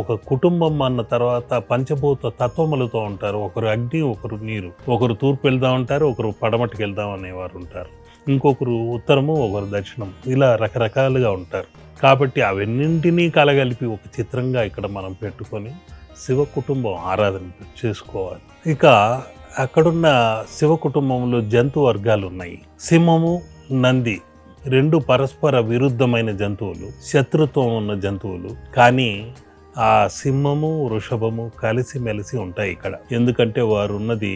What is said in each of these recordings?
ఒక కుటుంబం అన్న తర్వాత పంచభూత తత్వములతో ఉంటారు. ఒకరు అగ్ని, ఒకరు నీరు, ఒకరు తూర్పు వెళ్దాం ఉంటారు, ఒకరు పడమటికి వెళ్దాం అనేవారు ఉంటారు, ఇంకొకరు ఉత్తరము, ఒకరు దక్షిణం, ఇలా రకరకాలుగా ఉంటారు. కాబట్టి అవన్నింటినీ కలగలిపి ఒక చిత్రంగా ఇక్కడ మనం పెట్టుకొని శివ కుటుంబం ఆరాధన చేసుకోవాలి. ఇక అక్కడున్న శివ కుటుంబంలో జంతు వర్గాలు ఉన్నాయి. సింహము, నంది రెండు పరస్పర విరుద్ధమైన జంతువులు, శత్రుత్వం ఉన్న జంతువులు. కానీ ఆ సింహము, వృషభము కలిసిమెలిసి ఉంటాయి ఇక్కడ. ఎందుకంటే వారు ఉన్నది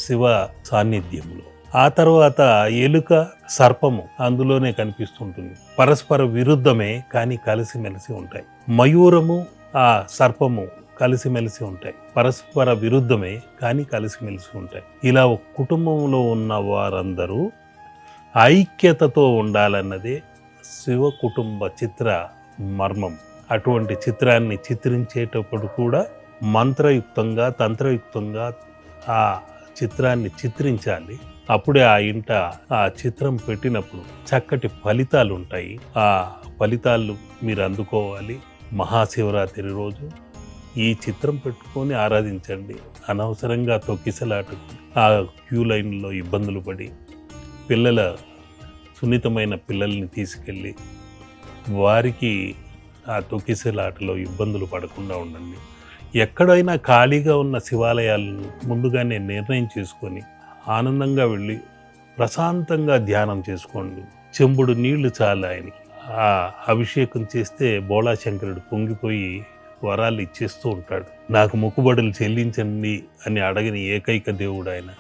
శివ సాన్నిధ్యంలో. ఆ తర్వాత ఎలుక, సర్పము అందులోనే కనిపిస్తుంటుంది. పరస్పర విరుద్ధమే కానీ కలిసిమెలిసి ఉంటాయి. మయూరము, ఆ సర్పము కలిసిమెలిసి ఉంటాయి. పరస్పర విరుద్ధమే కానీ కలిసిమెలిసి ఉంటాయి. ఇలా ఒక కుటుంబంలో ఉన్న వారందరూ ఐక్యతతో ఉండాలన్నదే శివ కుటుంబ చిత్ర మర్మం. అటువంటి చిత్రాన్ని చిత్రించేటప్పుడు కూడా మంత్రయుక్తంగా, తంత్రయుక్తంగా ఆ చిత్రాన్ని చిత్రించాలి. అప్పుడే ఆ ఇంట ఆ చిత్రం పెట్టినప్పుడు చక్కటి ఫలితాలు ఉంటాయి. ఆ ఫలితాలు మీరు అందుకోవాలి. మహాశివరాత్రి రోజు ఈ చిత్రం పెట్టుకొని ఆరాధించండి. అనవసరంగా తొక్కిసలాటకు, ఆ క్యూ లైన్లో ఇబ్బందులు పడి, సున్నితమైన పిల్లల్ని తీసుకెళ్ళి వారికి ఆ తొక్కిసలాటలో ఇబ్బందులు పడకుండా ఉండండి. ఎక్కడైనా ఖాళీగా ఉన్న శివాలయాలను ముందుగానే నిర్ణయం చేసుకొని ఆనందంగా వెళ్ళి ప్రశాంతంగా ధ్యానం చేసుకోండి. చెంబుడు నీళ్లు చాలు ఆయనకి. ఆ అభిషేకం చేస్తే బోళాశంకరుడు పొంగిపోయి వరాలు ఇచ్చేస్తూ ఉంటాడు. నాకు మొక్కుబడులు చెల్లించండి అని అడగని ఏకైక దేవుడు ఆయన.